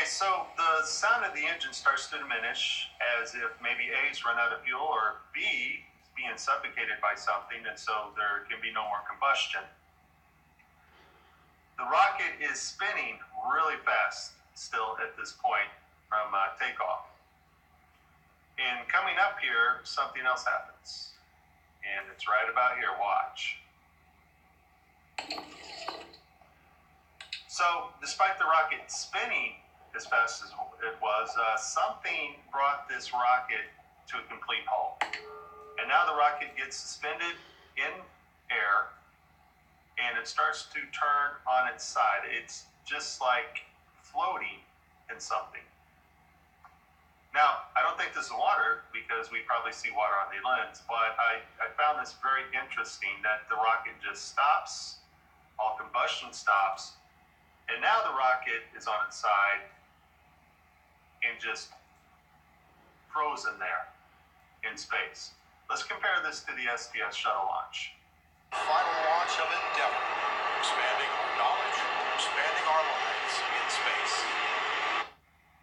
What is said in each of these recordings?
so the sound of the engine starts to diminish as if maybe A's run out of fuel or B is being suffocated by something, and so there can be no more combustion. The rocket is spinning really fast still at this point from takeoff. And coming up here, something else happens. And it's right about here, watch. So despite the rocket spinning as fast as it was, something brought this rocket to a complete halt. And now the rocket gets suspended in air, and it starts to turn on its side. It's just like floating in something. Now, I don't think this is water because we probably see water on the lens, but I found this very interesting that the rocket just stops, all combustion stops, and now the rocket is on its side and just frozen there in space. Let's compare this to the STS shuttle launch. Final launch of Endeavour, expanding our knowledge, expanding our lives in space.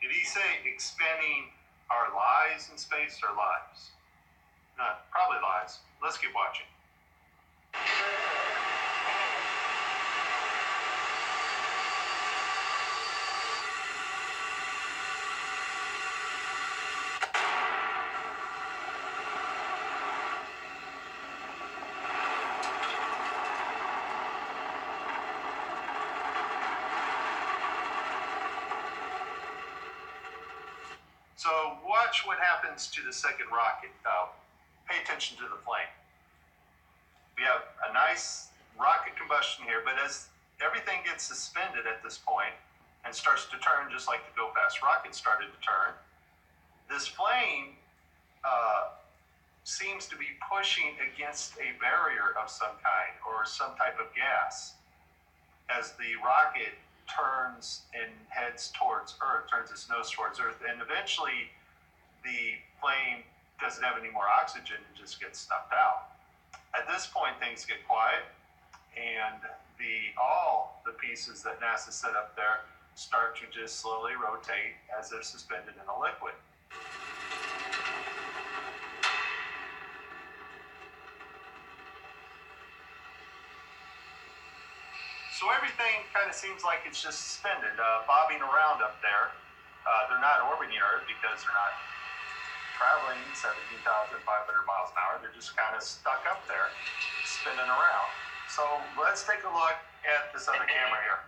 Did he say expanding our lives in space or lives? No, probably lives. Let's keep watching. So watch what happens to the second rocket. Pay attention to the flame. We have a nice rocket combustion here, but as everything gets suspended at this point and starts to turn just like the Go Fast rocket started to turn, this flame seems to be pushing against a barrier of some kind or some type of gas as the rocket turns and heads towards Earth, turns its nose towards Earth, and eventually the flame doesn't have any more oxygen and just gets snuffed out. At this point, things get quiet, and all the pieces that NASA set up there start to just slowly rotate as they're suspended in a liquid. So everything kind of seems like it's just suspended, bobbing around up there. They're not orbiting Earth because they're not traveling 17,500 miles an hour. They're just kind of stuck up there, spinning around. So let's take a look at this other camera here.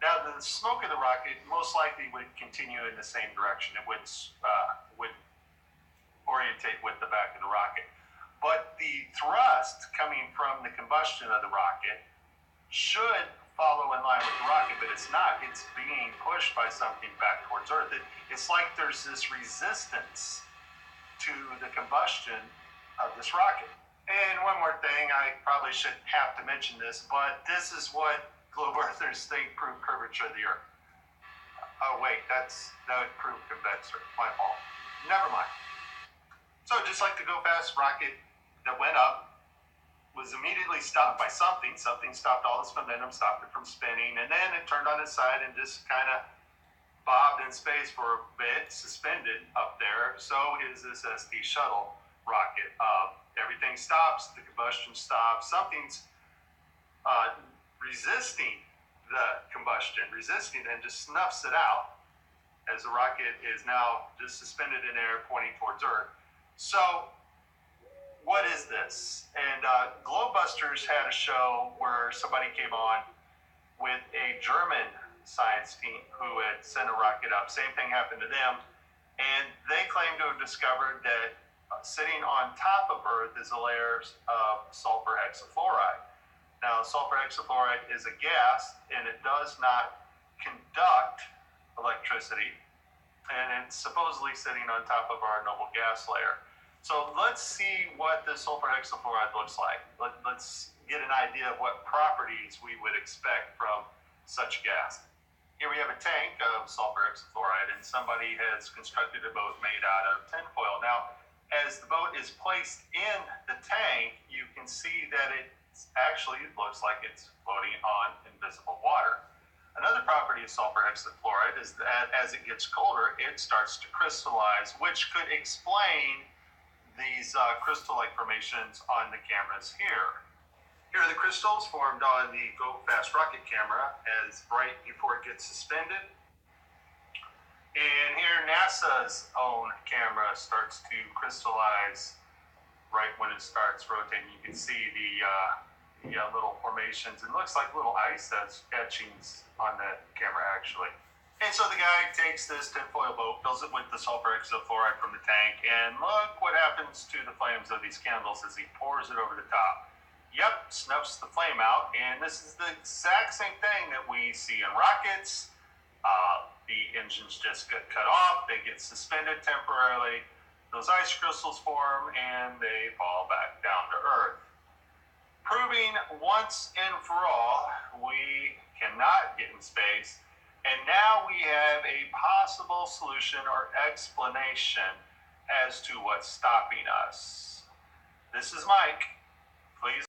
Now, the smoke of the rocket most likely would continue in the same direction. It would orientate with the back of the rocket. But the thrust coming from the combustion of the rocket should follow in line with the rocket, but it's not. It's being pushed by something back towards Earth. It's like there's this resistance to the combustion of this rocket. And one more thing, I probably shouldn't have to mention this, but this is what globe earthers think prove curvature of the Earth. Oh wait, that would prove convection. My fault. Never mind. So just like the Go Fast rocket that went up was immediately stopped by something. Something stopped all its momentum, stopped it from spinning, and then it turned on its side and just kind of bobbed in space for a bit, suspended up there. So is this ST shuttle rocket. Everything stops, the combustion stops, something's resisting the combustion, resisting, and just snuffs it out as the rocket is now just suspended in air pointing towards Earth. So what is this? And Globebusters had a show where somebody came on with a German science team who had sent a rocket up. Same thing happened to them. And they claimed to have discovered that sitting on top of Earth is a layer of sulfur hexafluoride. Now, sulfur hexafluoride is a gas, and it does not conduct electricity, and it's supposedly sitting on top of our noble gas layer. So let's see what the sulfur hexafluoride looks like. Let's get an idea of what properties we would expect from such gas. Here we have a tank of sulfur hexafluoride, and somebody has constructed a boat made out of tinfoil. Now, as the boat is placed in the tank, you can see that it actually looks like it's floating on invisible water. Another property of sulfur hexafluoride is that as it gets colder, it starts to crystallize, which could explain these crystal-like formations on the cameras here. Here are the crystals formed on the Go Fast rocket camera as right before it gets suspended. And here NASA's own camera starts to crystallize right when it starts rotating. You can see the little formations. It looks like little ice etchings on the camera actually. And so the guy takes this tinfoil boat, fills it with the sulfur hexafluoride from the tank, and look what happens to the flames of these candles as he pours it over the top. Yep, snuffs the flame out, and this is the exact same thing that we see in rockets. The engines just get cut off, they get suspended temporarily, those ice crystals form, and they fall back down to Earth. Proving once and for all, we cannot get in space, and now we have a possible solution or explanation as to what's stopping us. This is Mike. Please